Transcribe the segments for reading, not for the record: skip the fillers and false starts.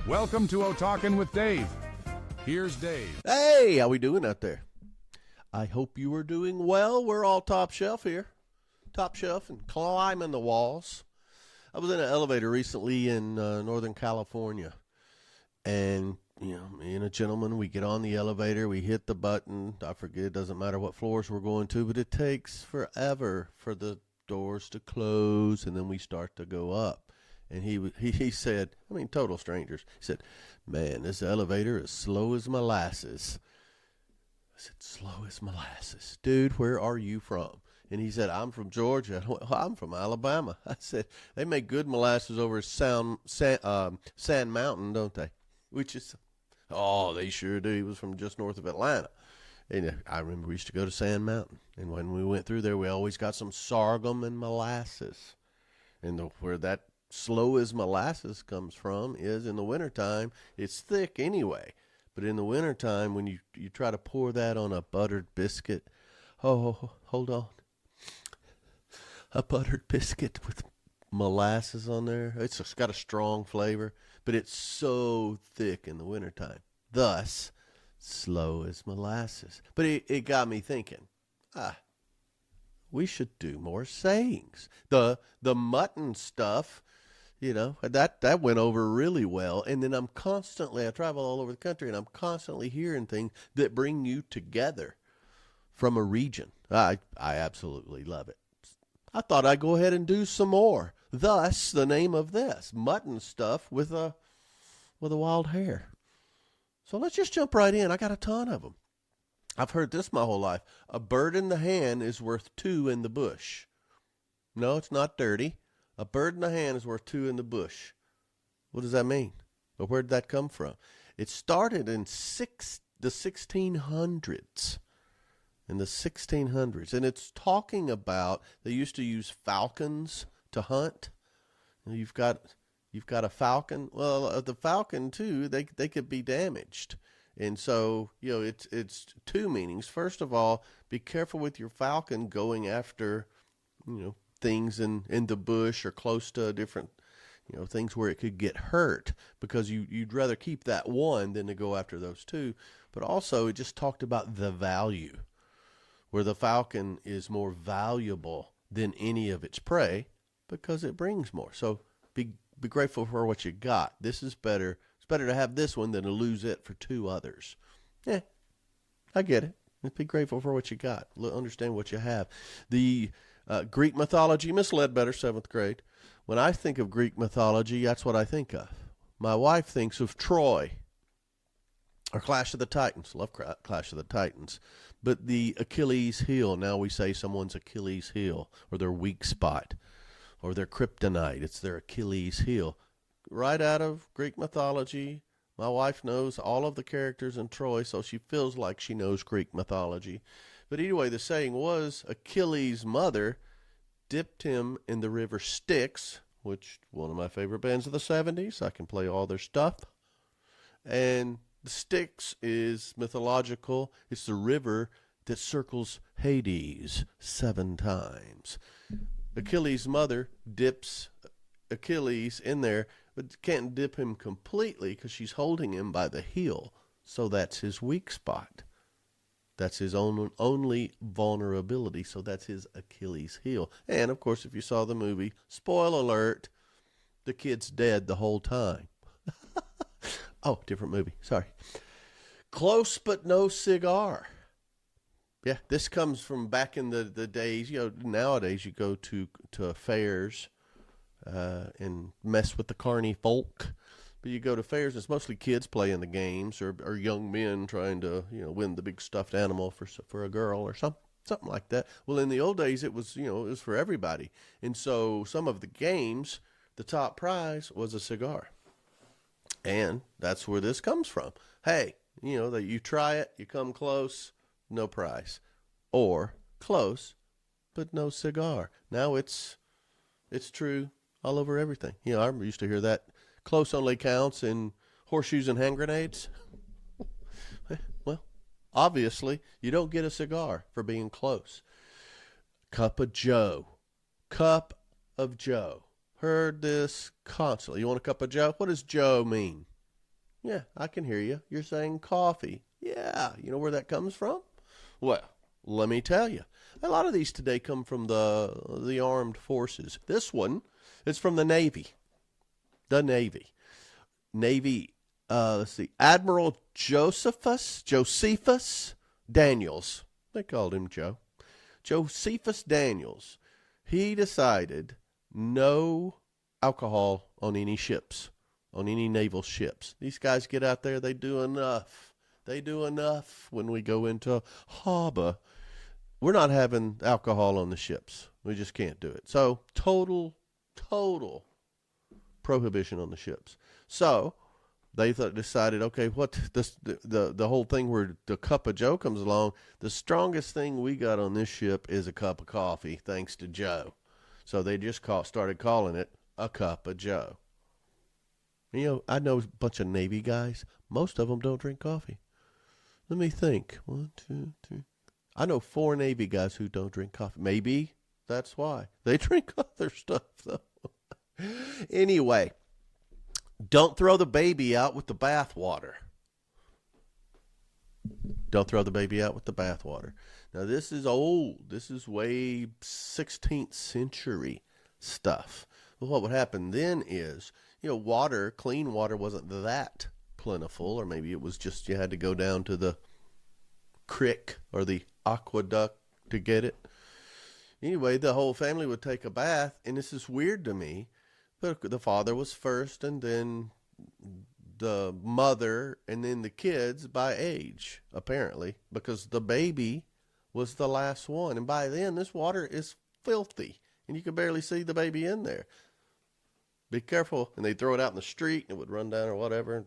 Welcome to Talking with Dave. Here's Dave. Hey, how we doing out there? I hope you are doing well. We're all top shelf here. Top shelf and climbing the walls. I was in an elevator recently in Northern California. And, you know, me and a gentleman, we get on the elevator, we hit the button. I forget, it doesn't matter what floors we're going to, but it takes forever for the doors to close, and then we start to go up. And he said, I mean, total strangers, he said, man, this elevator is slow as molasses. I said, slow as molasses? Dude, where are you from? And he said, I'm from Georgia. I went, well, I'm from Alabama. I said, they make good molasses over at Sand Mountain, don't they? Which is, oh, they sure do. He was from just north of Atlanta. And I remember we used to go to Sand Mountain. And when we went through there, we always got some sorghum and molasses. And where that slow as molasses comes from is in the wintertime. It's thick anyway. But in the wintertime, when you try to pour that on a buttered biscuit, oh, hold on. A buttered biscuit with molasses on there. It's got a strong flavor, but it's so thick in the wintertime. Thus, slow as molasses. But it got me thinking, we should do more sayings. The mutton stuff, you know, that went over really well. And then I travel all over the country, and I'm constantly hearing things that bring you together from a region. I absolutely love it. I thought I'd go ahead and do some more. Thus, the name of this, mutton stuff with a wild hair. So let's just jump right in. I got a ton of them. I've heard this my whole life. A bird in the hand is worth two in the bush. No, it's not dirty. A bird in the hand is worth two in the bush. What does that mean? Or where did that come from? It started in the 1600s. In the 1600s. And it's talking about, they used to use falcons to hunt. You've got a falcon. Well, the falcon too, they could be damaged. And so, you know, it's two meanings. First of all, be careful with your falcon going after, you know, things in the bush or close to different, you know, things where it could get hurt, because you'd rather keep that one than to go after those two. But also it just talked about the value, where the falcon is more valuable than any of its prey because it brings more. So be grateful for what you got. This is better. It's better to have this one than to lose it for two others. Yeah, I get it. Just be grateful for what you got. Understand what you have. The Greek mythology, Miss Ledbetter, 7th grade. When I think of Greek mythology, that's what I think of. My wife thinks of Troy or Clash of the Titans. Love Clash of the Titans. But the Achilles heel, now we say someone's Achilles heel, or their weak spot, or their kryptonite. It's their Achilles heel. Right out of Greek mythology. My wife knows all of the characters in Troy, so she feels like she knows Greek mythology. But anyway, the saying was Achilles' mother dipped him in the river Styx, which one of my favorite bands of the 70s. I can play all their stuff. And the Styx is mythological. It's the river that circles Hades 7 times. Achilles' mother dips Achilles in there, but can't dip him completely because she's holding him by the heel. So that's his weak spot. That's his only vulnerability. So that's his Achilles heel. And, of course, if you saw the movie, spoiler alert, the kid's dead the whole time. Oh, different movie. Sorry. Close but no cigar. Yeah, this comes from back in the days. You know, nowadays you go to fairs and mess with the carny folk. But you go to fairs, it's mostly kids playing the games, or young men trying to, you know, win the big stuffed animal for a girl or something like that. Well, in the old days, it was for everybody. And so some of the games, the top prize was a cigar. And that's where this comes from. Hey, you know, that you try it, you come close, no prize. Or close, but no cigar. Now it's true all over everything. You know, I used to hear that close only counts in horseshoes and hand grenades. Well, obviously, you don't get a cigar for being close. Cup of Joe. Cup of Joe. Heard this constantly. You want a cup of Joe? What does Joe mean? Yeah, I can hear you. You're saying coffee. Yeah, you know where that comes from? Well, let me tell you. A lot of these today come from the armed forces. This one is from the Navy. The Navy. Navy, let's see, Admiral Josephus Daniels. They called him Joe. Josephus Daniels. He decided no alcohol on any ships, on any naval ships. These guys get out there, they do enough. They do enough when we go into harbor. We're not having alcohol on the ships. We just can't do it. So total prohibition on the ships. So they decided, okay, what the whole thing where the cup of Joe comes along, the strongest thing we got on this ship is a cup of coffee, thanks to Joe. So they just started calling it a cup of Joe. You know, I know a bunch of Navy guys. Most of them don't drink coffee. Let me think. 1, 2, 3. I know 4 Navy guys who don't drink coffee. Maybe that's why. They drink other stuff, though. Anyway, don't throw the baby out with the bathwater. Don't throw the baby out with the bathwater. Now, this is old. This is way 16th century stuff. Well, what would happen then is, you know, water, clean water wasn't that plentiful, or maybe it was just you had to go down to the creek or the aqueduct to get it. Anyway, the whole family would take a bath, and this is weird to me, but the father was first, and then the mother, and then the kids by age, apparently, because the baby was the last one. And by then, this water is filthy, and you can barely see the baby in there. Be careful. And they'd throw it out in the street, and it would run down or whatever.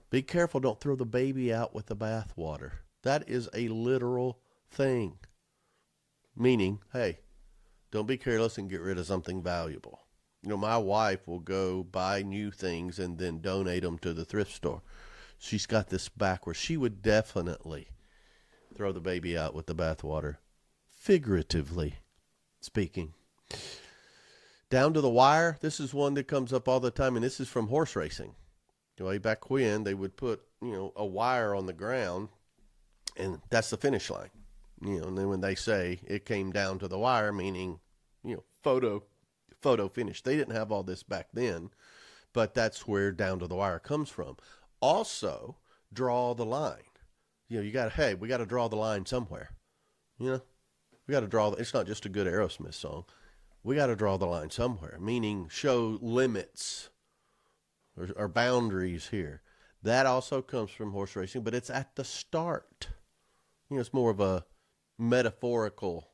Be careful. Don't throw the baby out with the bath water. That is a literal thing. Meaning, hey, don't be careless and get rid of something valuable. You know, my wife will go buy new things and then donate them to the thrift store. She's got this backwards. She would definitely throw the baby out with the bathwater, figuratively speaking. Down to the wire. This is one that comes up all the time, and this is from horse racing. Way back when, they would put, you know, a wire on the ground, and that's the finish line. You know, and then when they say it came down to the wire, meaning, you know, photo finish. They didn't have all this back then, but that's where down to the wire comes from. Also, draw the line. You know, we got to draw the line somewhere. You know, we got to draw. It's not just a good Aerosmith song. We got to draw the line somewhere, meaning show limits or boundaries here. That also comes from horse racing, but it's at the start. You know, it's more of a metaphorically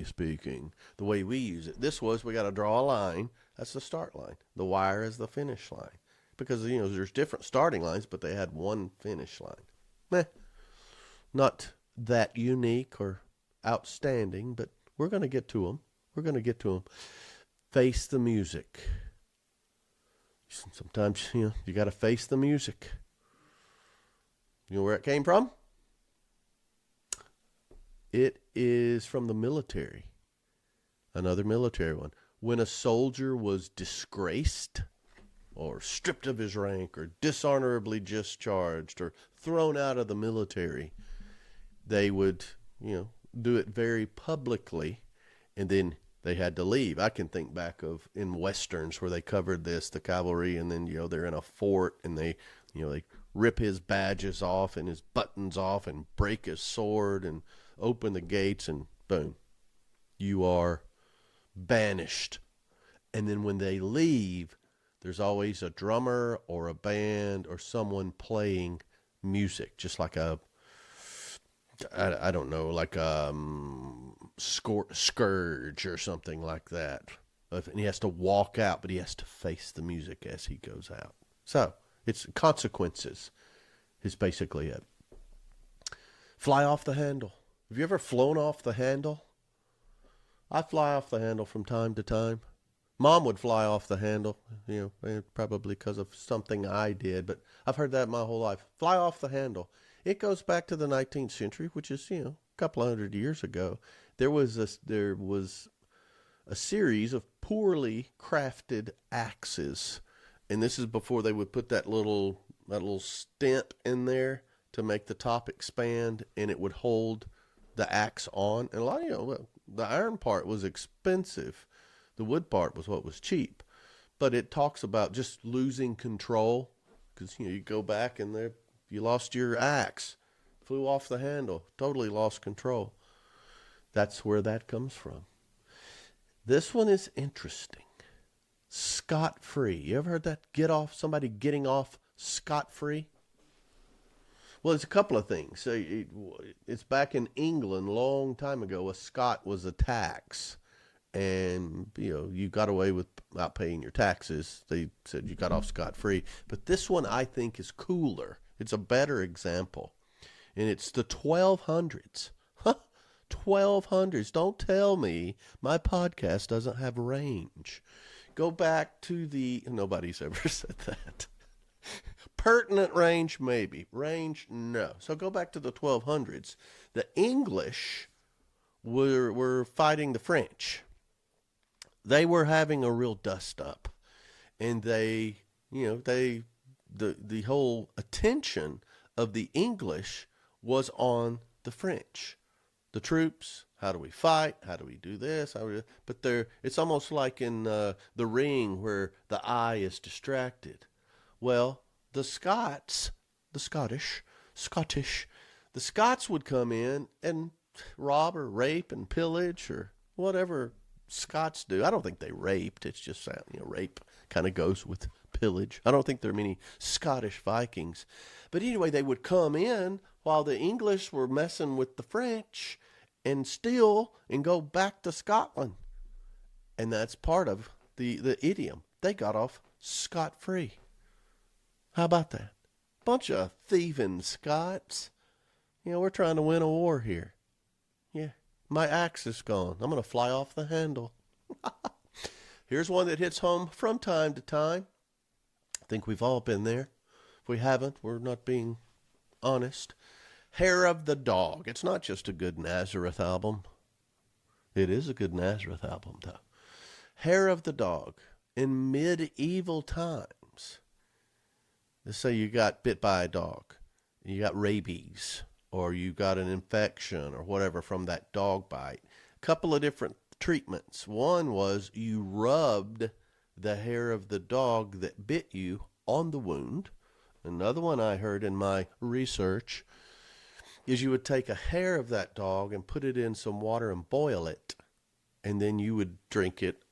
speaking, the way we use it. This was, we got to draw a line. That's the start line. The wire is the finish line. Because, you know, there's different starting lines, but they had one finish line. Not that unique or outstanding, but we're going to get to them. Face the music. Sometimes, you know, you got to face the music. You know where it came from? It is from the military. Another military one. When a soldier was disgraced or stripped of his rank or dishonorably discharged or thrown out of the military, they would, you know, do it very publicly, and then they had to leave. I can think back of in Westerns where they covered this, the cavalry, and then, you know, they're in a fort and they rip his badges off and his buttons off and break his sword and open the gates, and boom, you are banished. And then when they leave, there's always a drummer or a band or someone playing music, just like I don't know, like a scourge or something like that. And he has to walk out, but he has to face the music as he goes out. So it's consequences is basically it. Fly off the handle. Have you ever flown off the handle? I fly off the handle from time to time. Mom would fly off the handle, you know, probably because of something I did, but I've heard that my whole life. Fly off the handle. It goes back to the 19th century, which is, you know, a couple of hundred years ago. There was a series of poorly crafted axes, And this is before they would put that little stent in there to make the top expand, and it would hold the axe on. And a lot of, the iron part was expensive. The wood part was what was cheap. But it talks about just losing control, because, you go back and there you lost your axe, flew off the handle, totally lost control. That's where that comes from. This one is interesting. Scot-free. You ever heard that? Somebody getting off scot-free? Well, it's a couple of things. It's back in England a long time ago. A scot was a tax. And, you got away without paying your taxes. They said you got off scot-free. But this one I think is cooler. It's a better example. And it's the 1200s. 1200s. Don't tell me my podcast doesn't have range. Go back to nobody's ever said that. Pertinent range, maybe. Range, no. So go back to the 1200s. The English were fighting the French. They were having a real dust up. And the whole attention of the English was on the French. The troops, how do we fight? How do we do this? But it's almost like in The Ring where the eye is distracted. Well, the Scots would come in and rob or rape and pillage or whatever Scots do. I don't think they raped. It's just, rape kind of goes with pillage. I don't think there are many Scottish Vikings. But anyway, they would come in while the English were messing with the French and steal and go back to Scotland. And that's part of the idiom. They got off scot-free. How about that? Bunch of thieving Scots. We're trying to win a war here. Yeah, my axe is gone. I'm going to fly off the handle. Here's one that hits home from time to time. I think we've all been there. If we haven't, we're not being honest. Hair of the Dog. It's not just a good Nazareth album. It is a good Nazareth album, though. Hair of the Dog. In medieval times, let's say you got bit by a dog, you got rabies, or you got an infection or whatever from that dog bite. A couple of different treatments. One was you rubbed the hair of the dog that bit you on the wound. Another one I heard in my research is you would take a hair of that dog and put it in some water and boil it, and then you would drink it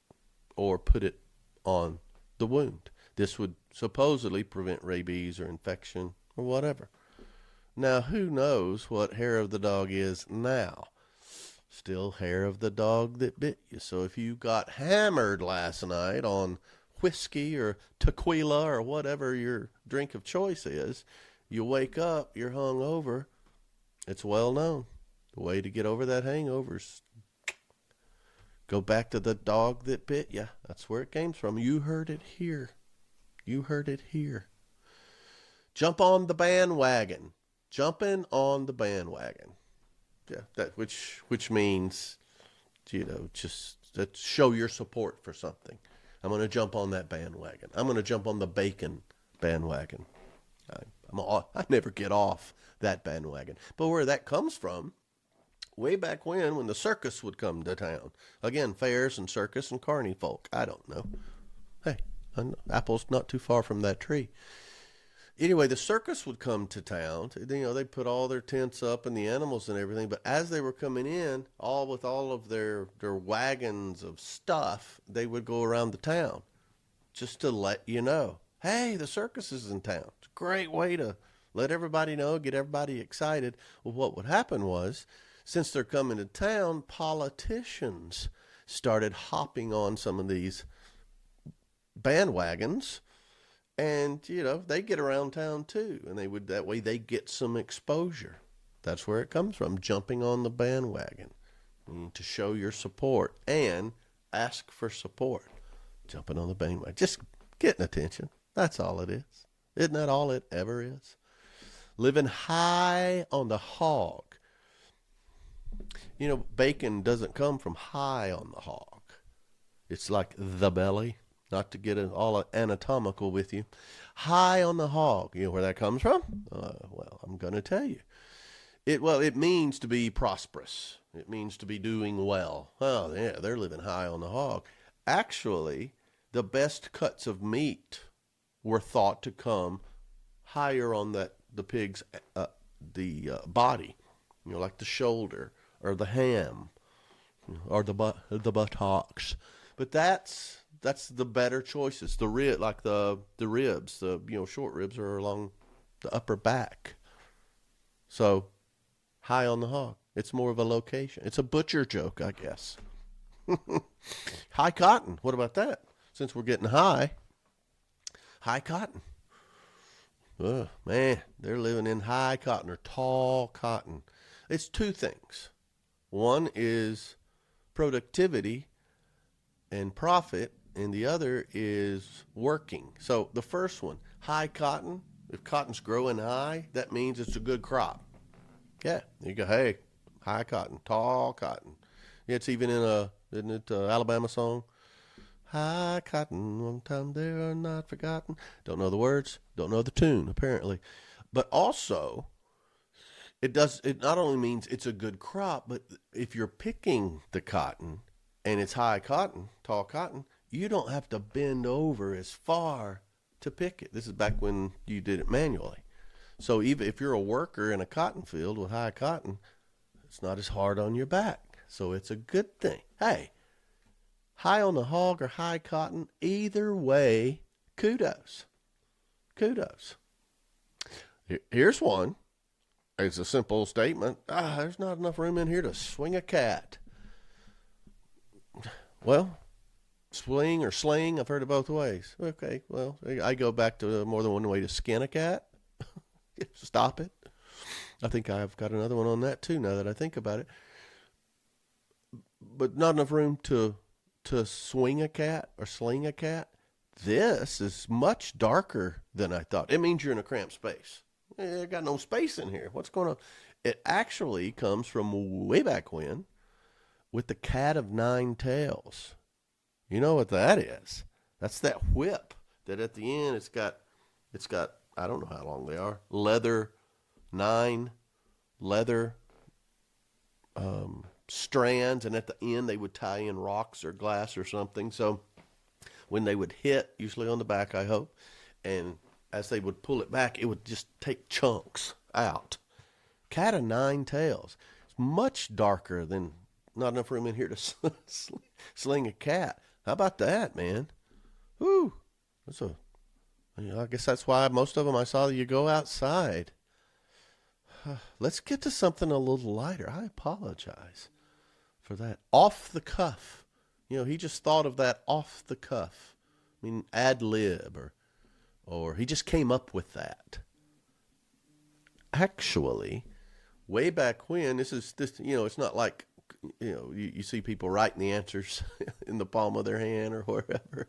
or put it on the wound. This would supposedly prevent rabies or infection or whatever. Now, who knows what hair of the dog is now? Still hair of the dog that bit you. So if you got hammered last night on whiskey or tequila or whatever your drink of choice is, you wake up, you're hungover. It's well known. The way to get over that hangover is go back to the dog that bit you. That's where it came from. You heard it here. You heard it here. Jump on the bandwagon. Jumping on the bandwagon. Yeah, that which means, just show your support for something. I'm going to jump on that bandwagon. I'm going to jump on the bacon bandwagon. I never get off that bandwagon. But where that comes from, way back when the circus would come to town. Again, fairs and circus and carny folk. I don't know. Hey, apple's not too far from that tree. Anyway, the circus would come to town. They put all their tents up and the animals and everything. But as they were coming in, all of their wagons of stuff, they would go around the town just to let you know, hey, the circus is in town. It's a great way to let everybody know, get everybody excited. Well, what would happen was, since they're coming to town, politicians started hopping on some of these bandwagons. And, they get around town too. And that way they get some exposure. That's where it comes from, jumping on the bandwagon. To show your support and ask for support. Jumping on the bandwagon. Just getting attention. That's all it is. Isn't that all it ever is? Living high on the hog. Bacon doesn't come from high on the hog. It's like the belly. not to get all anatomical with you. High on the hog. You know where that comes from? Well, I'm going to tell you. It means to be prosperous. It means to be doing well. Oh, yeah, they're living high on the hog. Actually, the best cuts of meat were thought to come higher on the pig's body, like the shoulder or the ham or the buttocks. But that's the better choices. The ribs, the short ribs are along the upper back. So high on the hog. It's more of a location. It's a butcher joke, I guess. High cotton. What about that? Since we're getting high cotton. Oh, man, they're living in high cotton or tall cotton. It's two things. One is productivity and profit, and the other is working. So the first one, high cotton, if cotton's growing high, that means it's a good crop. Yeah, you go, hey, high cotton, tall cotton. Yeah, it's even isn't it Alabama song? High cotton, one time they are not forgotten. Don't know the words, don't know the tune, apparently. But also, it not only means it's a good crop, but if you're picking the cotton and it's high cotton, tall cotton, you don't have to bend over as far to pick it. This is back when you did it manually. So even if you're a worker in a cotton field with high cotton, it's not as hard on your back. So it's a good thing. Hey, high on the hog or high cotton, either way, kudos. Kudos. Here's one. It's a simple statement. There's not enough room in here to swing a cat. Well, swing or sling, I've heard it both ways. Okay, well, I go back to more than one way to skin a cat. Stop it. I think I've got another one on that too now that I think about it. But not enough room to swing a cat or sling a cat. This is much darker than I thought. It means you're in a cramped space. I got no space in here. What's going on? It actually comes from way back when with the cat of nine tails. You know what that is? That's that whip that at the end it's got I don't know how long they are. Nine leather strands, and at the end they would tie in rocks or glass or something. So when they would hit, usually on the back, I hope, and as they would pull it back, it would just take chunks out. Cat of nine tails. It's much darker than not enough room in here to sling a cat. How about that, man? Whew. I guess that's why most of them I saw you go outside. Let's get to something a little lighter. I apologize for that. Off the cuff. He just thought of that off the cuff. I mean, ad lib or he just came up with that. Actually, way back when, it's not like, you see people writing the answers in the palm of their hand or wherever.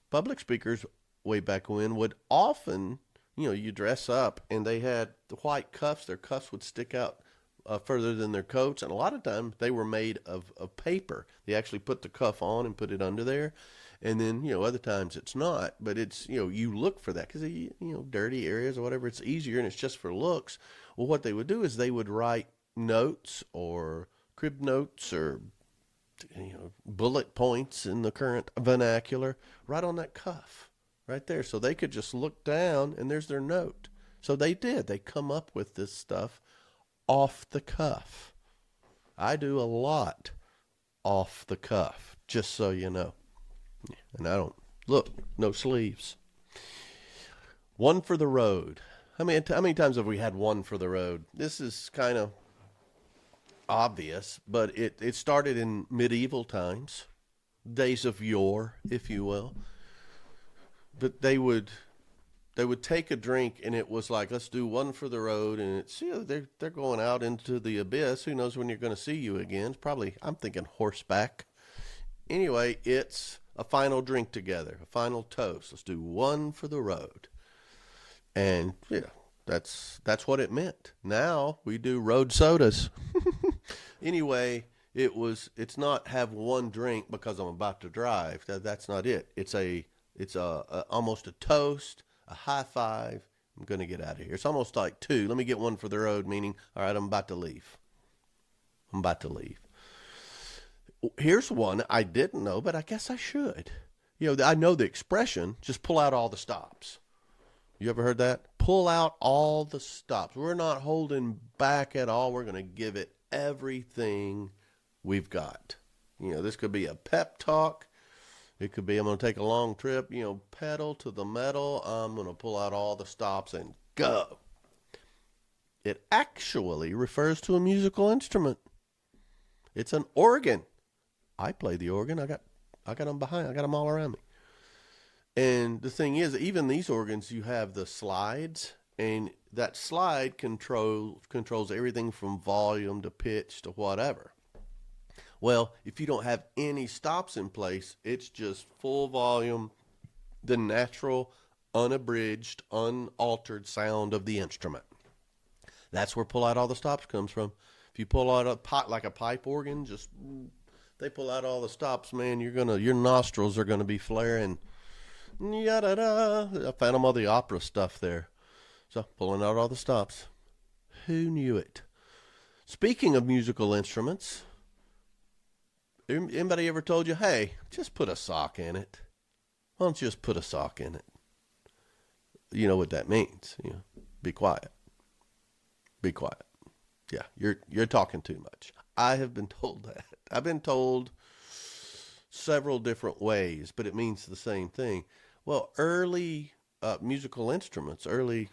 Public speakers way back when would often, you dress up and they had the white cuffs. Their cuffs would stick out further than their coats. And a lot of times they were made of paper. They actually put the cuff on and put it under there. And then, other times it's not. But it's, you look for that because, dirty areas or whatever, it's easier and it's just for looks. Well, what they would do is they would write notes or crib notes or bullet points in the current vernacular right on that cuff right there, so they could just look down and there's their note. So they come up with this stuff off the cuff. I do a lot off the cuff, just so you know. And I don't no sleeves. One for the road. How many times have we had one for the road? This is kind of obvious, but it started in medieval times, days of yore, if you will. But they would take a drink, and it was like, let's do one for the road, and it's they're going out into the abyss. Who knows when you're going to see you again? It's probably, I'm thinking, horseback. Anyway, it's a final drink together, a final toast. Let's do one for the road, and that's what it meant. Now we do road sodas. Anyway, It's not have one drink because I'm about to drive. That's not it. It's almost a toast, a high five. I'm going to get out of here. It's almost like two. Let me get one for the road, meaning, all right, I'm about to leave. I'm about to leave. Here's one I didn't know, but I guess I should. I know the expression, just pull out all the stops. You ever heard that? Pull out all the stops. We're not holding back at all. We're going to give it everything we've got. This could be a pep talk. It could be, I'm going to take a long trip, pedal to the metal. I'm going to pull out all the stops and go. It actually refers to a musical instrument. It's an organ. I play the organ. I got them behind. I got them all around me. And the thing is, even these organs, you have the slides, and that slide controls everything from volume to pitch to whatever. Well, if you don't have any stops in place, it's just full volume, the natural, unabridged, unaltered sound of the instrument. That's where pull out all the stops comes from. If you pull out like a pipe organ, they pull out all the stops, man, your nostrils are gonna be flaring. Yada-da. Phantom of the Opera stuff there. So, pulling out all the stops. Who knew it? Speaking of musical instruments, anybody ever told you, hey, just put a sock in it? Why don't you just put a sock in it? You know what that means. Be quiet. Be quiet. Yeah, you're talking too much. I have been told that. I've been told several different ways, but it means the same thing. Well, early musical instruments, I'll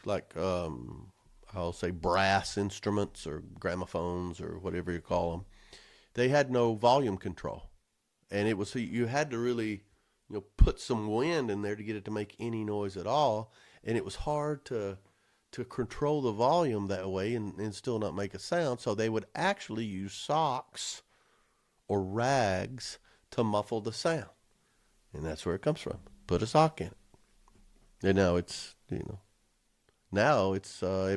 say brass instruments or gramophones or whatever you call them, they had no volume control. And you had to really, put some wind in there to get it to make any noise at all. And it was hard to control the volume that way and still not make a sound. So they would actually use socks or rags to muffle the sound. And that's where it comes from. Put a sock in it. And now it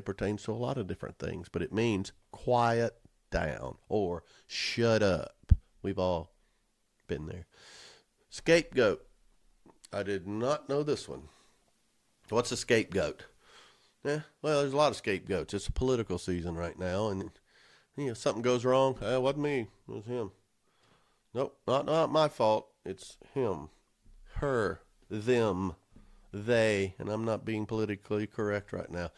pertains to a lot of different things, but it means quiet down or shut up. We've all been there. Scapegoat. I did not know this one. What's a scapegoat? Well, there's a lot of scapegoats. It's a political season right now, and something goes wrong. It wasn't me. It was him. Nope, not my fault. It's him, her, them, they, and I'm not being politically correct right now.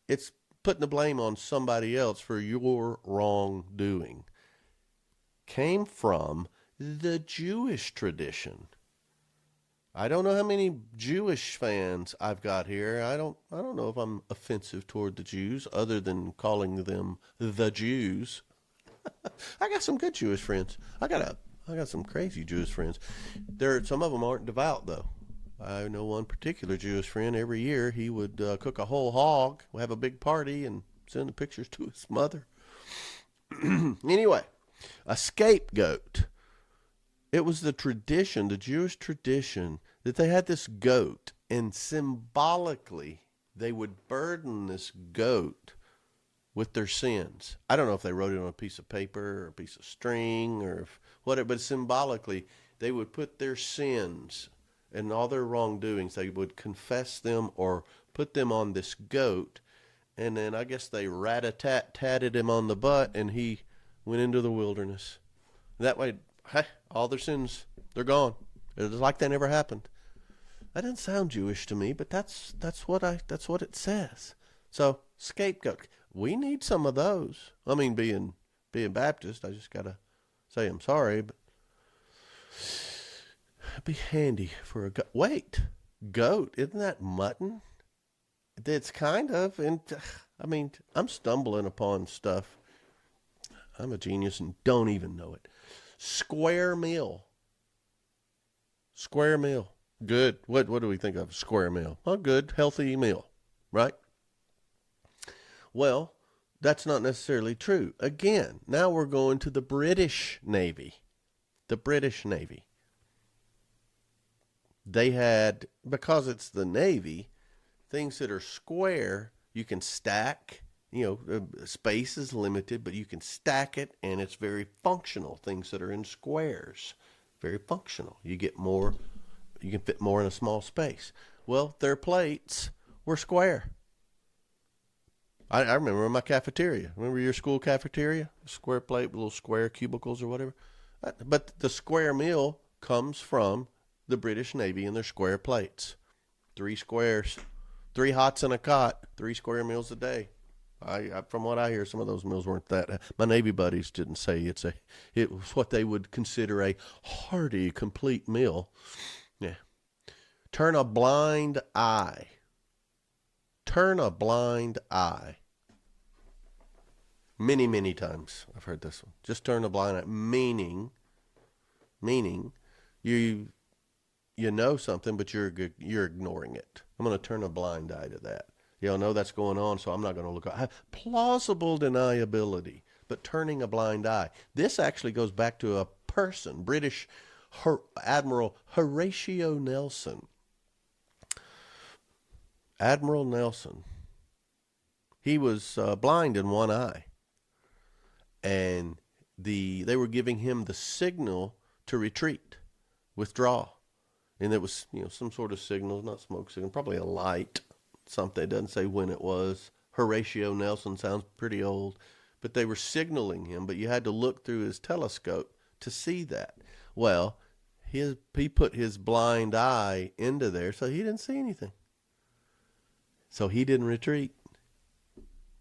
It's putting the blame on somebody else for your wrongdoing. Came from the Jewish tradition. I don't know how many Jewish fans I've got here. I don't know if I'm offensive toward the Jews other than calling them the Jews. I got some good Jewish friends. I got some crazy Jewish friends. Some of them aren't devout though. I know one particular Jewish friend. Every year he would cook a whole hog, have a big party, and send the pictures to his mother. Anyway, a scapegoat. It was the tradition, the Jewish tradition, that they had this goat, and symbolically they would burden this goat with their sins. I don't know if they wrote it on a piece of paper or a piece of string or whatever, but symbolically they would put their sins and all their wrongdoings, they would confess them or put them on this goat, and then I guess they rat-a-tat-tatted him on the butt, and he went into the wilderness. That way, all their sins, they're gone. It's like they never happened. That doesn't sound Jewish to me, but that's what it says. So, scapegoat. We need some of those. I mean, being Baptist, I just gotta say I'm sorry, but it'd be handy for a goat. Wait, goat, isn't that mutton? It's kind of, and I mean, I'm stumbling upon stuff. I'm a genius and don't even know it. Square meal. Square meal. Good. What do we think of? Square meal. Oh, good, healthy meal, right? Well, that's not necessarily true. Again, now we're going to the British Navy. The British Navy. They had, because it's the Navy, things that are square, you can stack space is limited, but you can stack it, and it's very functional. Things that are in squares, very functional. You get more, you can fit more in a small space. Well, their plates were square. I remember in my cafeteria. Remember your school cafeteria? Square plate, little square cubicles or whatever. But the square meal comes from the British Navy and their square plates. 3 squares, 3 hots and a cot, 3 square meals a day. From what I hear, some of those meals weren't that. My Navy buddies didn't say it was what they would consider a hearty, complete meal. Yeah. Turn a blind eye. Turn a blind eye. Many, many times I've heard this one. Just turn a blind eye. Meaning you know something, but you're ignoring it. I'm going to turn a blind eye to that. You know that's going on, so I'm not going to look. Plausible deniability, but turning a blind eye. This actually goes back to a person, British Admiral Horatio Nelson. Admiral Nelson. He was blind in one eye, and they were giving him the signal to retreat, withdraw, and it was some sort of signal, not smoke signal, probably a light, something. It doesn't say when it was. Horatio Nelson sounds pretty old, but they were signaling him. But you had to look through his telescope to see that. Well, he put his blind eye into there, so he didn't see anything. So he didn't retreat.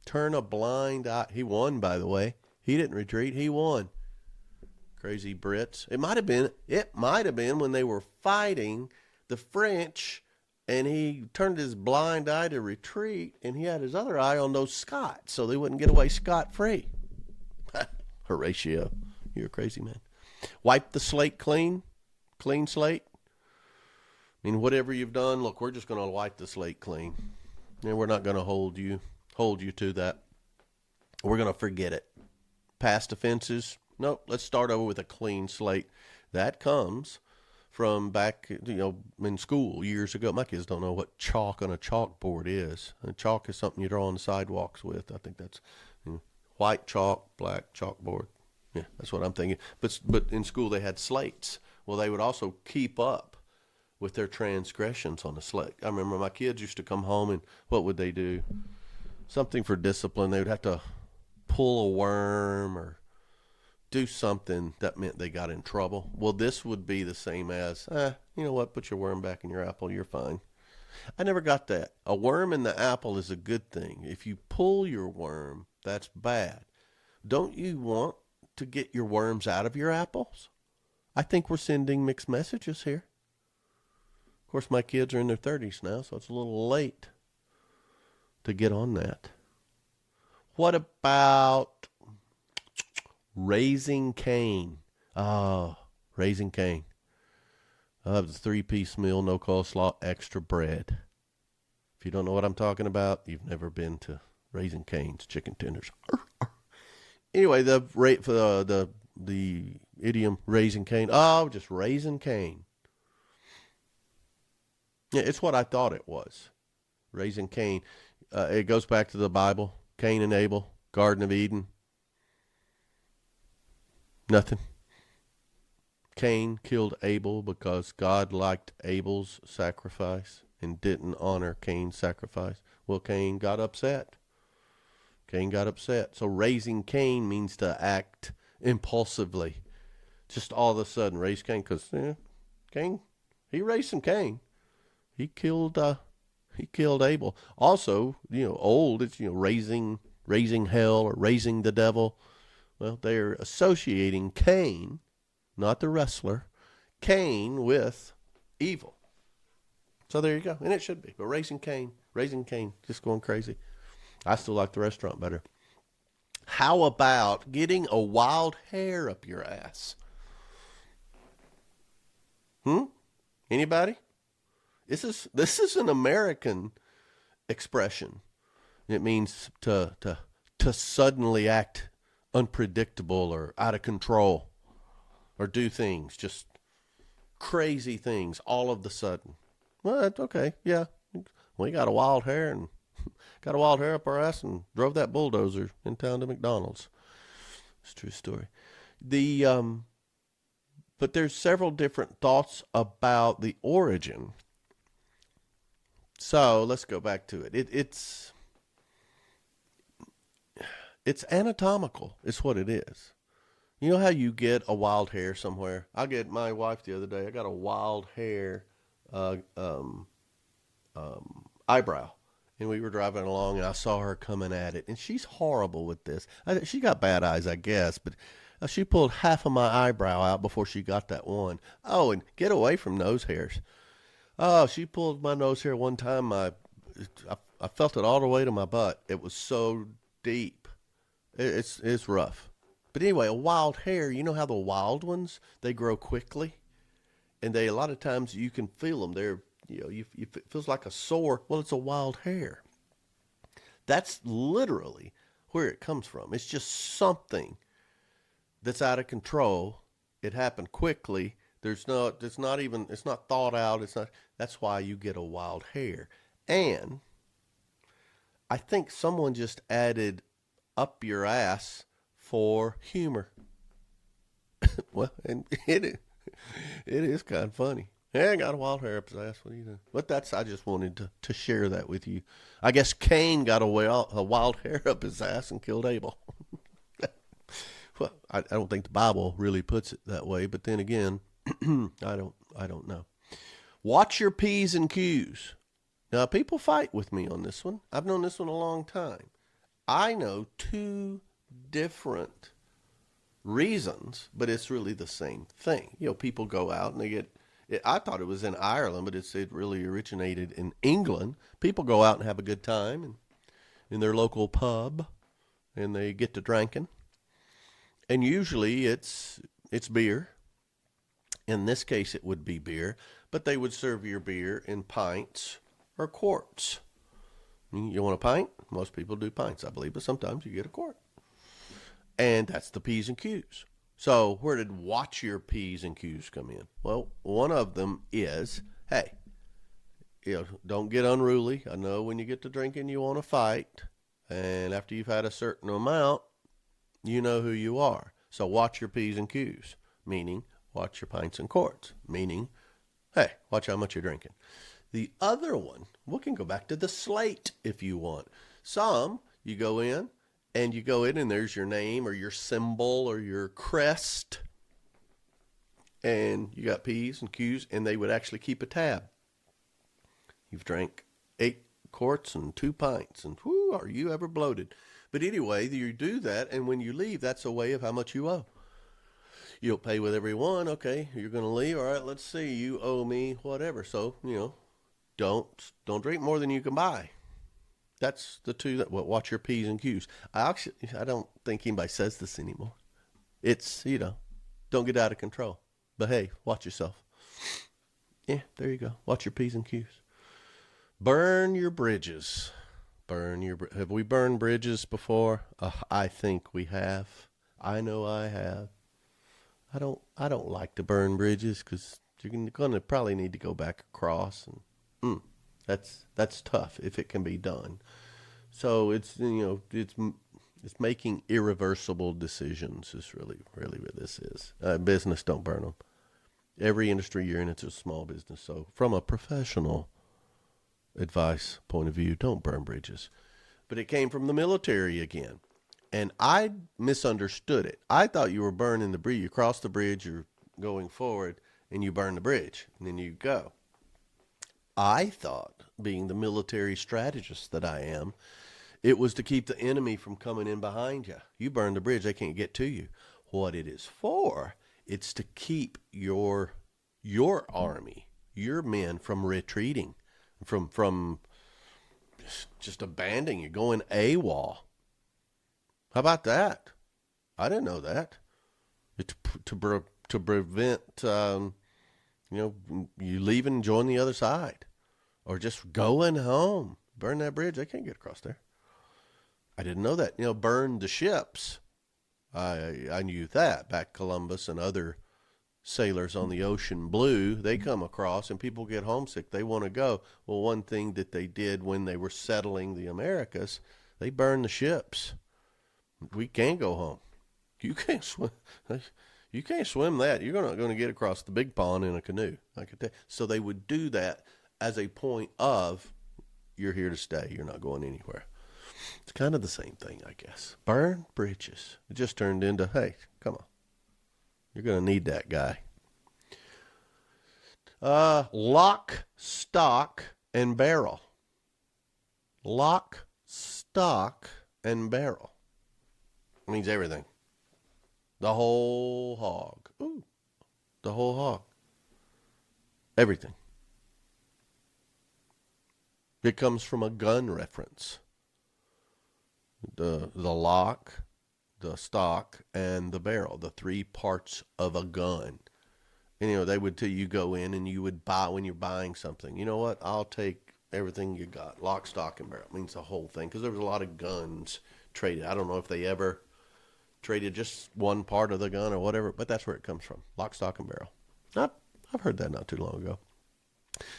Turn a blind eye. He won, by the way. He didn't retreat. He won. Crazy Brits. It might have been when they were fighting the French, and he turned his blind eye to retreat, and he had his other eye on those Scots, so they wouldn't get away scot-free. Horatio, you're a crazy man. Wipe the slate clean. Clean slate. I mean, whatever you've done, look, we're just going to wipe the slate clean. And we're not going to hold you to that. We're going to forget it. Past offenses, nope, let's start over with a clean slate. That comes from back, in school years ago. My kids don't know what chalk on a chalkboard is. And chalk is something you draw on the sidewalks with. I think that's white chalk, black chalkboard. Yeah, that's what I'm thinking. But in school they had slates. Well, they would also keep up with their transgressions on the slate. I remember my kids used to come home, and what would they do? Something for discipline. They would have to pull a worm or do something that meant they got in trouble. Well, this would be the same as, you know what, put your worm back in your apple, you're fine. I never got that. A worm in the apple is a good thing. If you pull your worm, that's bad. Don't you want to get your worms out of your apples? I think we're sending mixed messages here. Of course, my kids are in their 30s now, so it's a little late to get on that. What about Raising Cain? Oh, Raising Cain. The 3-piece meal, no coleslaw, extra bread. If you don't know what I'm talking about, you've never been to Raising Cane's chicken tenders. Anyway, the idiom Raising Cain. Oh, just Raising Cain. Yeah, it's what I thought it was. Raising Cain. It goes back to the Bible. Cain and Abel, Garden of Eden. Nothing. Cain killed Abel because God liked Abel's sacrifice and didn't honor Cain's sacrifice. Well, Cain got upset. So raising Cain means to act impulsively. Just all of a sudden raise Cain, because Cain, he raised some Cain. He killed Abel. Also, old, it's, raising hell or raising the devil. Well, they're associating Cain, not the wrestler, Cain with evil. So there you go. And it should be. But raising Cain, just going crazy. I still like the restaurant better. How about getting a wild hair up your ass? Anybody? This is an American expression. It means to suddenly act unpredictable or out of control, or do things, just crazy things all of the sudden. Well, that's okay. Yeah. We got a wild hair and Got a wild hair up our ass and drove that bulldozer in town to McDonald's. It's a true story. But there's several different thoughts about the origin. So let's go back to it. It's anatomical. It's what it is. You know how you get a wild hair somewhere? I get my wife the other day. I got a wild hair eyebrow. And we were driving along, and I saw her coming at it. And she's horrible with this. She got bad eyes, I guess, but she pulled half of my eyebrow out before she got that one. Oh, and get away from nose hairs. Oh, she pulled my nose hair one time. I felt it all the way to my butt. It was so deep. It's rough. But anyway, a wild hair, you know how the wild ones, they grow quickly? And a lot of times you can feel them. They're, it feels like a sore. Well, it's a wild hair. That's literally where it comes from. It's just something that's out of control. It happened quickly. It's not thought out. That's why you get a wild hair. And I think someone just added up your ass for humor. Well, and it is kind of funny. Yeah, I got a wild hair up his ass. What are you doing? But I just wanted to share that with you. I guess Cain got a wild hair up his ass and killed Abel. Well, I don't think the Bible really puts it that way, but then again, I don't know. Watch your P's and Q's. Now, people fight with me on this one. I've known this one a long time. I know two different reasons, but it's really the same thing. People go out and they get, I thought it was in Ireland, but it really originated in England. People go out and have a good time in their local pub, and they get to drinking. And usually it's beer. In this case, it would be beer, but they would serve your beer in pints or quarts. You want a pint? Most people do pints, I believe, but sometimes you get a quart. And that's the P's and Q's. So where did watch your P's and Q's come in? Well, one of them is, hey, don't get unruly. I know when you get to drinking, you want to fight. And after you've had a certain amount, you know who you are. So watch your P's and Q's, meaning watch your pints and quarts, meaning, hey, watch how much you're drinking. The other one, we can go back to the slate if you want. Some, you go in and there's your name or your symbol or your crest. And you got P's and Q's, and they would actually keep a tab. You've drank 8 quarts and 2 pints, and whoo, are you ever bloated? But anyway, you do that, and when you leave, that's a way of how much you owe. You'll pay with every one. Okay, you're going to leave. All right, let's see. You owe me whatever. So, don't drink more than you can buy. That's the two that watch your P's and Q's. I don't think anybody says this anymore. It's, don't get out of control. But hey, watch yourself. Yeah, there you go. Watch your P's and Q's. Burn your bridges. Have we burned bridges before? I think we have. I know I have. I don't like to burn bridges because you're going to probably need to go back across, and that's tough if it can be done. So it's making irreversible decisions is really what this is. Business, don't burn them. Every industry you're in, it's a small business. So from a professional advice point of view, don't burn bridges. But it came from the military again. And I misunderstood it. I thought you were burning the bridge. You cross the bridge, you're going forward, and you burn the bridge, and then you go. I thought, being the military strategist that I am, it was to keep the enemy from coming in behind you. You burn the bridge, they can't get to you. What it is for, it's to keep your army, your men from retreating, from just abandoning you, going AWOL. How about that? I didn't know that. It's to prevent you leaving and join the other side, or just going home. Burn that bridge. They can't get across there. I didn't know that. Burn the ships. I knew that back Columbus and other sailors on the ocean blue, they come across and people get homesick. They want to go. Well, one thing that they did when they were settling the Americas, they burned the ships. We can't go home. You can't swim. You can't swim that. You're not going to get across the big pond in a canoe. I could tell. So they would do that as a point of, you're here to stay. You're not going anywhere. It's kind of the same thing, I guess. Burn bridges. It just turned into, hey, come on. You're going to need that guy. Lock, stock, and barrel. Lock, stock, and barrel. It means everything. The whole hog. Ooh, the whole hog. Everything. It comes from a gun reference. The lock, the stock, and the barrel, the three parts of a gun. And, they would tell you go in and you would buy, when you're buying something, you know what, I'll take everything you got. Lock, stock, and barrel. It means the whole thing, because there was a lot of guns traded. I don't know if they ever traded just one part of the gun or whatever, but that's where it comes from. Lock, stock, and barrel. I've heard that not too long ago.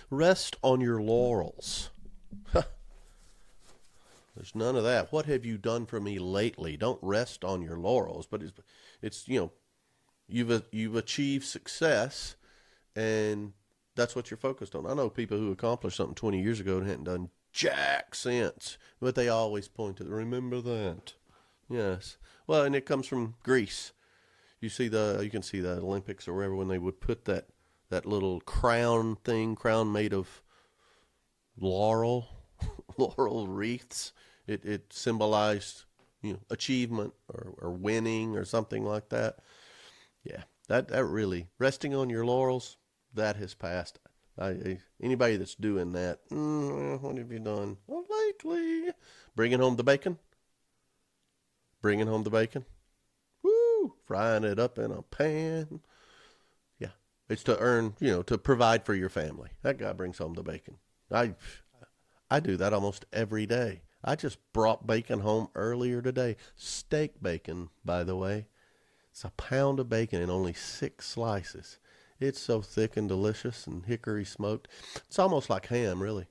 Rest on your laurels. There's none of that. What have you done for me lately? Don't rest on your laurels, but it's you've achieved success, and that's what you're focused on. I know people who accomplished something 20 years ago and hadn't done jack since, but they always point to, remember that. Yes. Well, and it comes from Greece. You can see the Olympics or wherever, when they would put that little crown made of laurel wreaths. It symbolized, achievement or winning or something like that. Yeah, that really, resting on your laurels, that has passed. Anybody that's doing that, what have you done? Well, lately, bringing home the bacon. Woo! Frying it up in a pan. Yeah, it's to earn, to provide for your family. That guy brings home the bacon. I do that almost every day. I just brought bacon home earlier today. Steak bacon, by the way. It's a pound of bacon in only 6 slices. It's so thick and delicious and hickory smoked. It's almost like ham, really.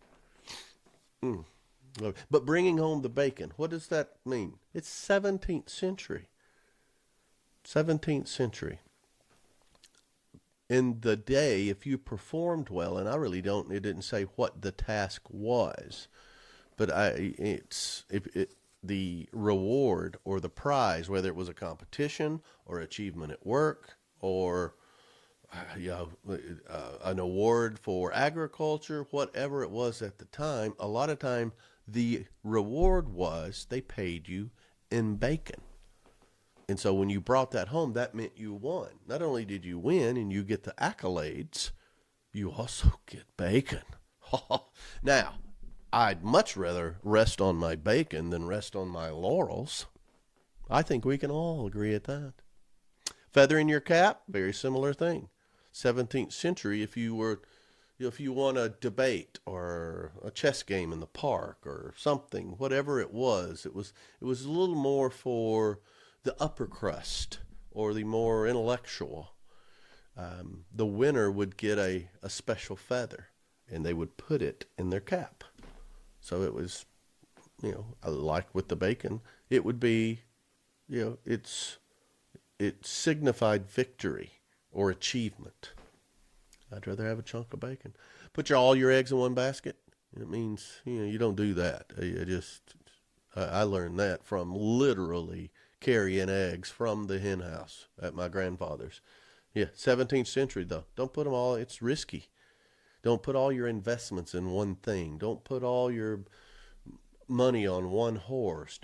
But bringing home the bacon, what does that mean? It's 17th century. 17th century. In the day, if you performed well, and it didn't say what the task was, but the reward or the prize, whether it was a competition or achievement at work or an award for agriculture, whatever it was at the time, a lot of time the reward was they paid you in bacon. And so when you brought that home, that meant you won. Not only did you win and you get the accolades, you also get bacon. Now, I'd much rather rest on my bacon than rest on my laurels. I think we can all agree at that. Feather in your cap, very similar thing. 17th century, if you won a debate or a chess game in the park or something, whatever it was a little more for the upper crust or the more intellectual. The winner would get a special feather, and they would put it in their cap. So it was, like with the bacon, it would be, it signified victory or achievement. I'd rather have a chunk of bacon. Put all your eggs in one basket. It means, you don't do that. I learned that from literally carrying eggs from the hen house at my grandfather's. Yeah, 17th century though. Don't put them all, it's risky. Don't put all your investments in one thing. Don't put all your money on one horse.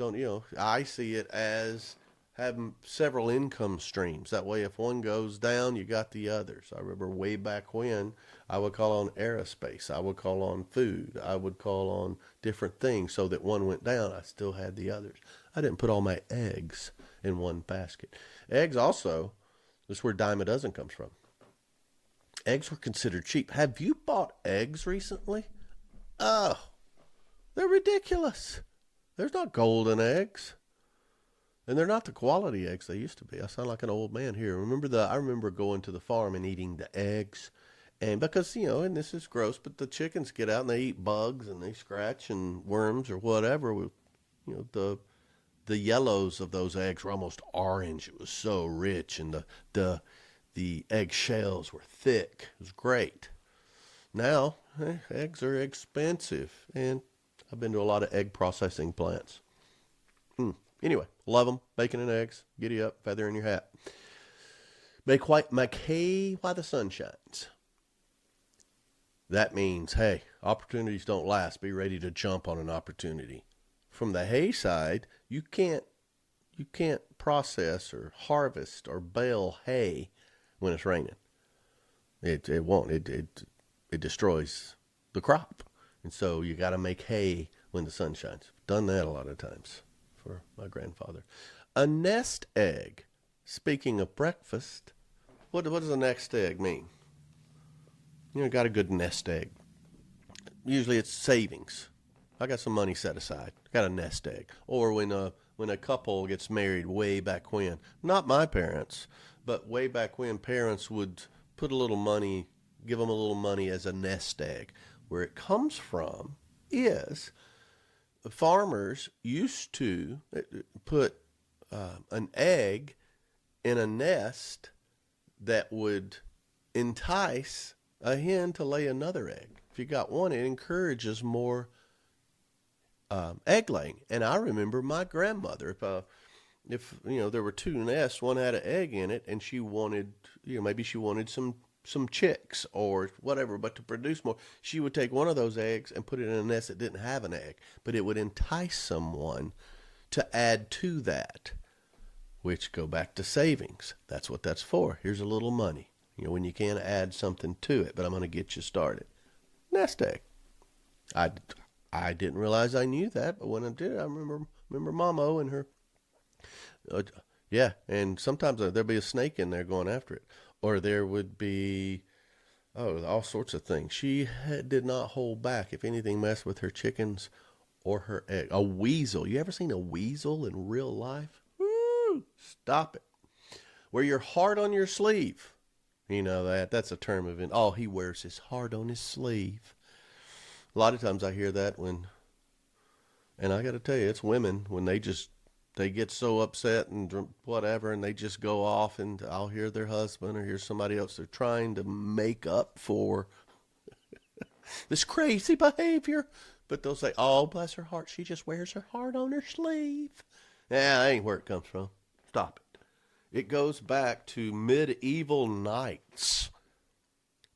I see it as having several income streams. That way if one goes down, you got the others. I remember way back when I would call on aerospace. I would call on food. I would call on different things so that one went down, I still had the others. I didn't put all my eggs in one basket. Eggs also, this is where dime a dozen comes from. Eggs were considered cheap. Have you bought eggs recently? Oh, they're ridiculous. There's not golden eggs. And they're not the quality eggs they used to be. I sound like an old man here. I remember going to the farm and eating the eggs. And because, and this is gross, but the chickens get out and they eat bugs and they scratch and worms or whatever. The yellows of those eggs were almost orange. It was so rich, and the egg shells were thick. It was great. Now, eggs are expensive, and I've been to a lot of egg processing plants. Anyway, love them. Bacon and eggs. Giddy up, feather in your hat. Make hay while the sun shines. That means, hey, opportunities don't last. Be ready to jump on an opportunity. From the hay side, you can't process or harvest or bale hay when it's raining. It won't. It destroys the crop. And so you got to make hay when the sun shines. Done that a lot of times for my grandfather. A nest egg. Speaking of breakfast, what does a nest egg mean? Got a good nest egg. Usually it's savings. I got some money set aside. Got a nest egg. Or when a couple gets married way back when, not my parents, but way back when, parents would put a little money, give them a little money as a nest egg. Where it comes from is farmers used to put an egg in a nest that would entice a hen to lay another egg. If you got one, it encourages more egg laying. And I remember my grandmother, if there were two nests, one had an egg in it, and she wanted, maybe she wanted some chicks or whatever, but to produce more, she would take one of those eggs and put it in a nest that didn't have an egg, but it would entice someone to add to that, which go back to savings. That's what that's for. Here's a little money, when you can add something to it, but I'm going to get you started. Nest egg. I didn't realize I knew that, but when I did, I remember Mama and her. And sometimes there'd be a snake in there going after it. Or there would be, all sorts of things. She did not hold back. If anything messed with her chickens or her egg. A weasel. You ever seen a weasel in real life? Woo! Stop it. Wear your heart on your sleeve. You know that. That's a term of it. Oh, he wears his heart on his sleeve. A lot of times I hear that and I got to tell you, it's women when they get so upset and whatever, and they just go off, and I'll hear their husband or hear somebody else. They're trying to make up for this crazy behavior, but they'll say, "Oh, bless her heart, she just wears her heart on her sleeve." That ain't where it comes from. Stop it. It goes back to medieval knights.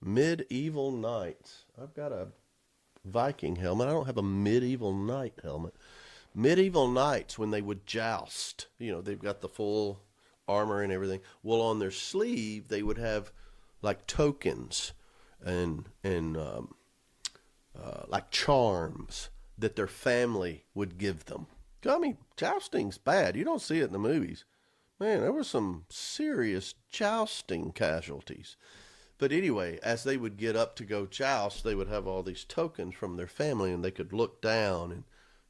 Medieval knights. I've got a Viking helmet. I don't have a medieval knight helmet. Medieval knights, when they would joust, they've got the full armor and everything. Well, on their sleeve, they would have like tokens and like charms that their family would give them. I mean, jousting's bad. You don't see it in the movies. Man, there were some serious jousting casualties. But anyway, as they would get up to go joust, they would have all these tokens from their family, and they could look down, and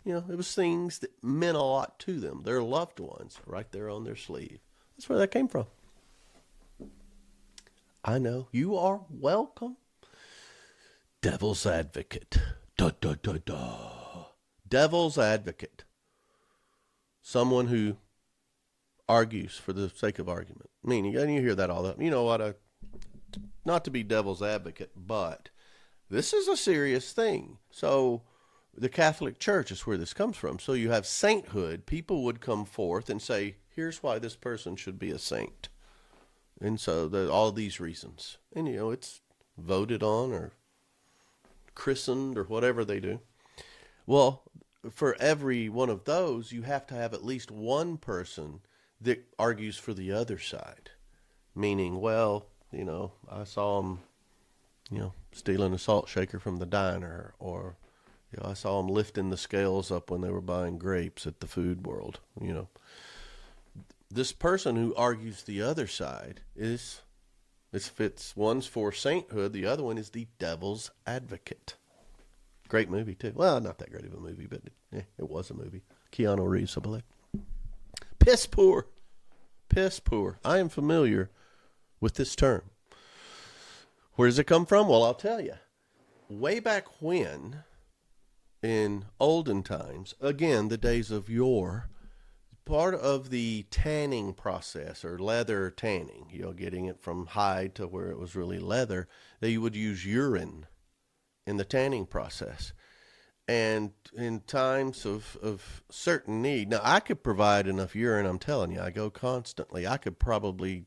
it was things that meant a lot to them, their loved ones, right there on their sleeve. That's where that came from. I know. You are welcome. Devil's advocate. Da, da, da, da. Devil's advocate. Someone who argues for the sake of argument. Meaning, you hear that all the time. You know what? Not to be devil's advocate, but this is a serious thing. So the Catholic Church is where this comes from. So you have sainthood. People would come forth and say, here's why this person should be a saint. And so all these reasons. And, it's voted on or christened or whatever they do. Well, for every one of those, you have to have at least one person that argues for the other side. Meaning, well, I saw him, stealing a salt shaker from the diner, or, I saw him lifting the scales up when they were buying grapes at the Food World. This person who argues the other side one's for sainthood, the other one is the devil's advocate. Great movie too. Well, not that great of a movie, but it was a movie. Keanu Reeves, I believe. Piss poor. Piss poor. I am familiar with this term. Where does it come from? Well, I'll tell you. Way back when, in olden times, again, the days of yore, part of the tanning process, or leather tanning, getting it from hide to where it was really leather, they would use urine in the tanning process. And in times of certain need, now I could provide enough urine, I'm telling you, I go constantly. I could probably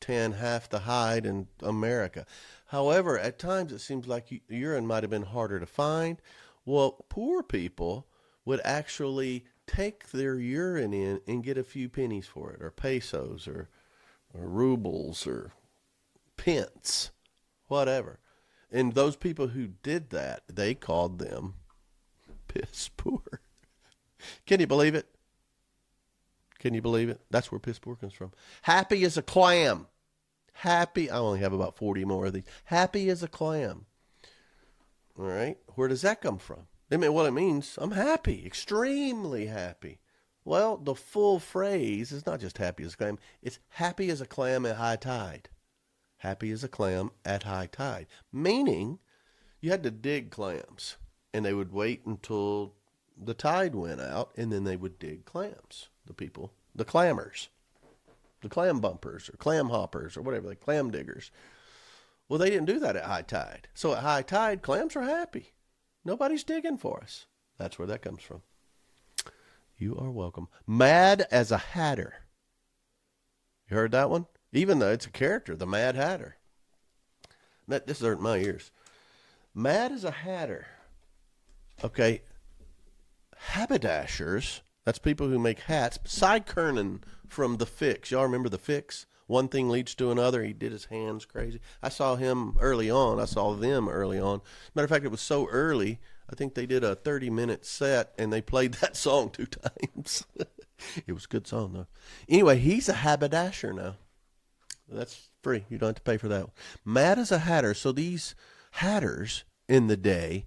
tan half the hide in America. However, at times it seems like urine might have been harder to find. Well, poor people would actually take their urine in and get a few pennies for it, or pesos, or rubles, or pence, whatever. And those people who did that, they called them piss poor. Can you believe it? Can you believe it? That's where piss poor comes from. Happy as a clam. Happy. I only have about 40 more of these. Happy as a clam. All right. Where does that come from? I mean, what it means, I'm happy, extremely happy. Well, the full phrase is not just happy as a clam. It's happy as a clam at high tide. Happy as a clam at high tide. Meaning, you had to dig clams, and they would wait until the tide went out, and then they would dig clams. The people, the clammers, the clam bumpers, or clam hoppers, or whatever, the clam diggers. Well, they didn't do that at high tide. So at high tide, clams are happy. Nobody's digging for us. That's where that comes from. You are welcome. Mad as a hatter. You heard that one? Even though it's a character, the Mad Hatter. This hurt my ears. Mad as a hatter. Okay. Haberdashers, that's people who make hats. Cy Kernan from The Fix. Y'all remember The Fix? One thing leads to another. He did his hands crazy. I saw him early on. I saw them early on. Matter of fact, it was so early, I think they did a 30-minute set, and they played that song 2 times. It was a good song, though. Anyway, he's a haberdasher now. That's free. You don't have to pay for that one. Mad as a hatter. So these hatters in the day,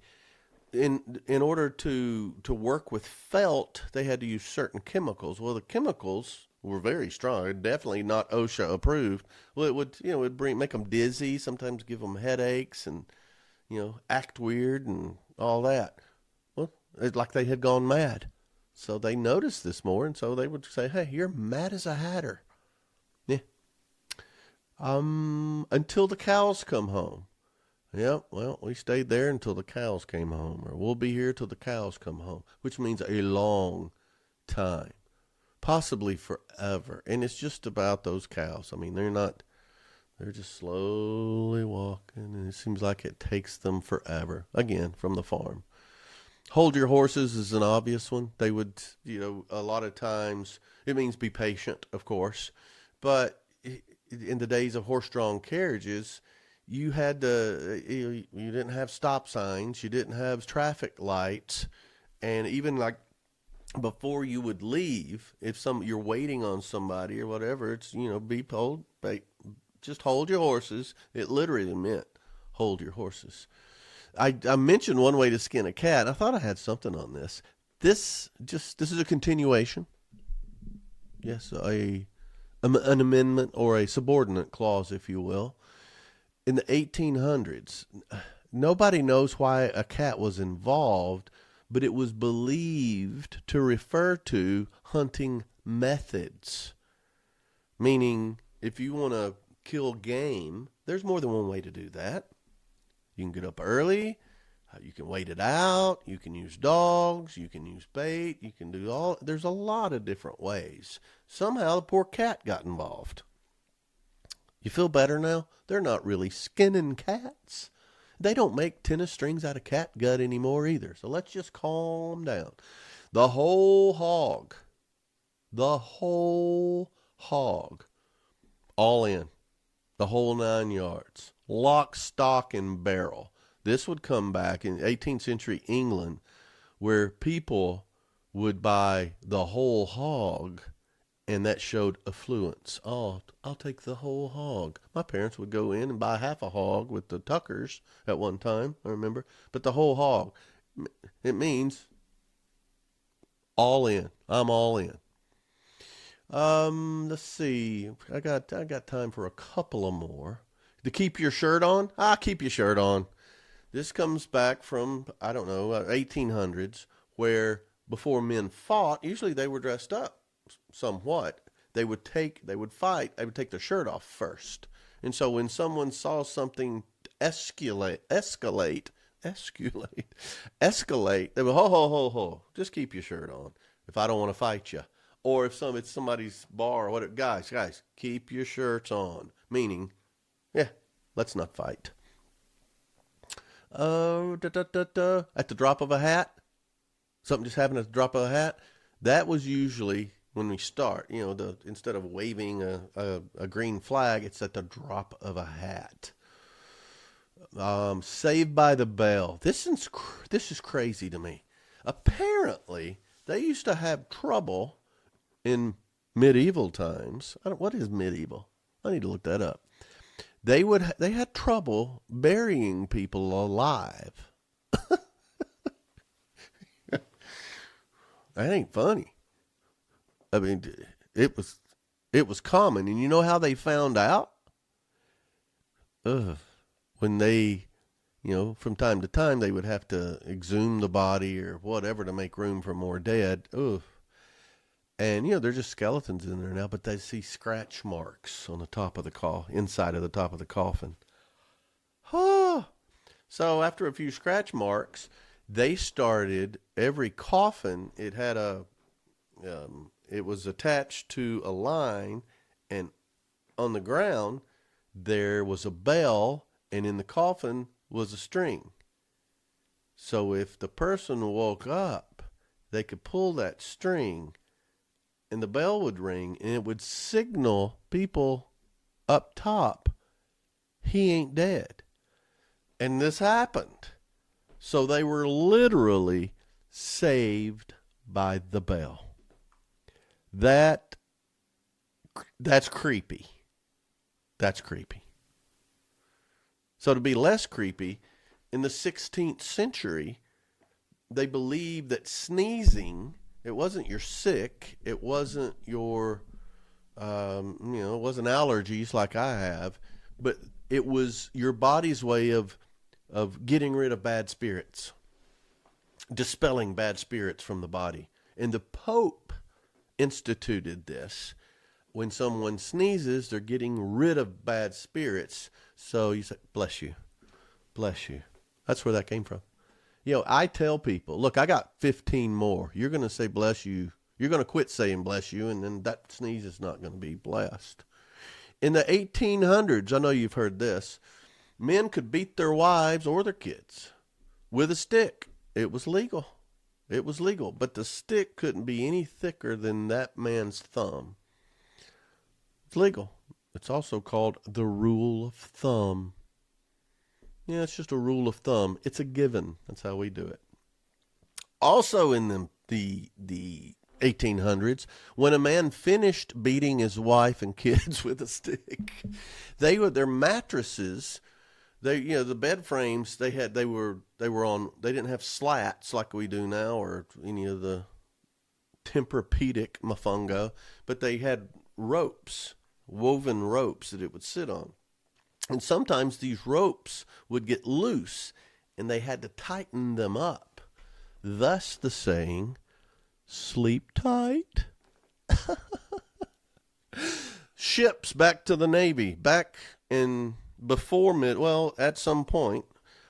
in order to work with felt, they had to use certain chemicals. Well, the chemicals were very strong. Definitely not OSHA approved. Well, it would, make them dizzy, sometimes give them headaches, and, act weird and all that. Well, it's like they had gone mad. So they noticed this more, and so they would say, hey, you're mad as a hatter. Yeah. Until the cows come home. Yeah, well, we stayed there until the cows came home, or we'll be here till the cows come home, which means a long time, possibly forever. And it's just about those cows. I mean, they're just slowly walking, and it seems like it takes them forever, again, from the farm. Hold your horses is an obvious one. They would, a lot of times, it means be patient, of course, but in the days of horse-drawn carriages, you had to, you didn't have stop signs, you didn't have traffic lights, and even like before you would leave, if you're waiting on somebody or whatever, it's, be told, just hold your horses. It literally meant hold your horses. I mentioned one way to skin a cat. I thought I had something on this. This is a continuation. Yes, an amendment or a subordinate clause, if you will. In the 1800s, nobody knows why a cat was involved, but it was believed to refer to hunting methods. Meaning, if you want to kill game, there's more than one way to do that. You can get up early, you can wait it out, you can use dogs, you can use bait, you can do there's a lot of different ways. Somehow the poor cat got involved. You feel better now? They're not really skinning cats. They don't make tennis strings out of cat gut anymore either. So let's just calm down. The whole hog, all in, the whole 9 yards, lock, stock, and barrel. This would come back in 18th century England, where people would buy the whole hog, and that showed affluence. Oh, I'll take the whole hog. My parents would go in and buy half a hog with the Tuckers at one time, I remember. But the whole hog, it means all in. I'm all in. Let's see. I got time for a couple of more. To keep your shirt on? Keep your shirt on. This comes back from, I don't know, 1800s, where before men fought, usually they were dressed up somewhat. They would fight, they would take their shirt off first. And so when someone saw something escalate, they would, ho, just keep your shirt on if I don't want to fight you. Or if it's somebody's bar or whatever, guys, keep your shirts on. Meaning, yeah, let's not fight. At the drop of a hat, something just happened at the drop of a hat. That was usually when we start. Instead of waving a green flag, it's at the drop of a hat. Saved by the Bell. This is crazy to me. Apparently, they used to have trouble in medieval times. What is medieval? I need to look that up. They had trouble burying people alive. That ain't funny. I mean, it was common, and you know how they found out? When they, from time to time they would have to exhume the body or whatever to make room for more dead. And, they're just skeletons in there now, but they see scratch marks on the top of the inside of the top of the coffin. So after a few scratch marks, they started, every coffin, it had it was attached to a line, and on the ground, there was a bell, and in the coffin was a string. So if the person woke up, they could pull that string, and the bell would ring, and it would signal people up top, he ain't dead. And this happened. So they were literally saved by the bell. That's creepy. That's creepy. So to be less creepy, in the 16th century, they believed that sneezing, it wasn't your sick, it wasn't your, it wasn't allergies like I have, but it was your body's way of getting rid of bad spirits, dispelling bad spirits from the body. And the Pope instituted this. When someone sneezes, they're getting rid of bad spirits. So you say, bless you, bless you. That's where that came from. I tell people, look, I got 15 more. You're going to say bless you. You're going to quit saying bless you, and then that sneeze is not going to be blessed. In the 1800s, I know you've heard this, men could beat their wives or their kids with a stick. It was legal. It was legal, but the stick couldn't be any thicker than that man's thumb. It's legal. It's also called the rule of thumb. Yeah, it's just a rule of thumb. It's a given. That's how we do it. Also in the 1800s, when a man finished beating his wife and kids with a stick, their mattresses, the bed frames they didn't have slats like we do now or any of the Tempur-Pedic mofungo, but they had ropes, woven ropes that it would sit on. And sometimes these ropes would get loose and they had to tighten them up. Thus the saying, sleep tight. Ships back to the Navy, at some point,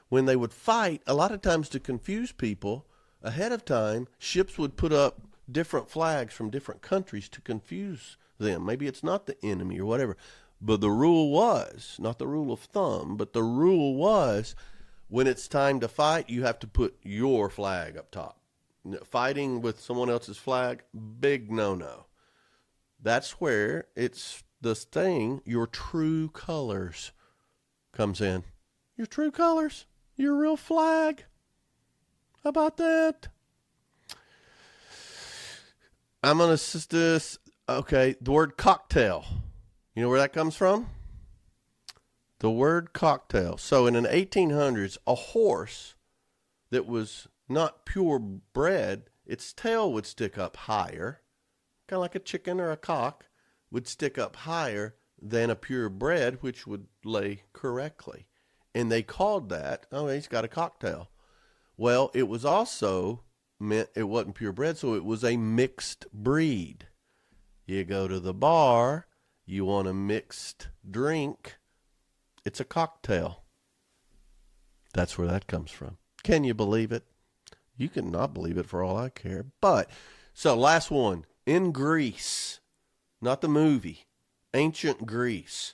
when they would fight, a lot of times to confuse people, ahead of time, ships would put up different flags from different countries to confuse them. Maybe it's not the enemy or whatever. But the rule was, not the rule of thumb, but the rule was, when it's time to fight, you have to put your flag up top. Fighting with someone else's flag, big no-no. That's where it's the thing, your true colors comes in. Your true colors, your real flag. How about that? I'm going to assist this. Okay, the word cocktail. You know where that comes from? The word cocktail. So in the 1800s, a horse that was not purebred, its tail would stick up higher kind of like a chicken or a cock, would stick up higher than a purebred, which would lay correctly. And they called that, oh, he's got a cocktail. Well, it was also meant it wasn't purebred, so it was a mixed breed. You go to the bar, you want a mixed drink, it's a cocktail. That's where that comes from. Can you believe it? You can not believe it for all I care. But, so last one. In Greece, not the movie, ancient Greece,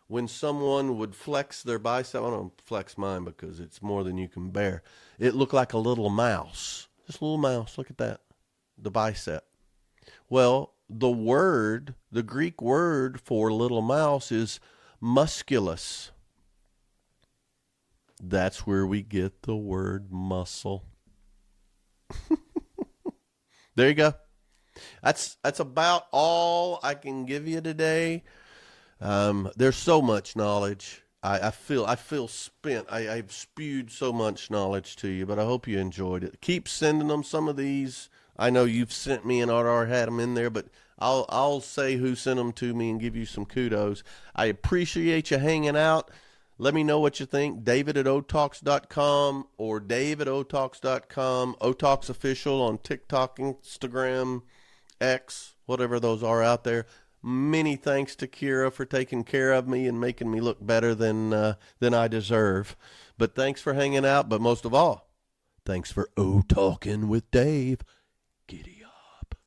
when someone would flex their bicep, I don't flex mine because it's more than you can bear. It looked like a little mouse. Just a little mouse. Look at that. The bicep. Well, the Greek word for little mouse is musculus. That's where we get the word muscle. There you go. That's about all I can give you today. There's so much knowledge. I feel spent. I've spewed so much knowledge to you, but I hope you enjoyed it. Keep sending them some of these. I know you've sent me and already had them in there, but I'll say who sent them to me and give you some kudos. I appreciate you hanging out. Let me know what you think. David@otalks.com or Dave@otalks.com. Otalks Official on TikTok, Instagram, X, whatever those are out there. Many thanks to Kira for taking care of me and making me look better than I deserve. But thanks for hanging out. But most of all, thanks for O-Talking with Dave. Giddyup.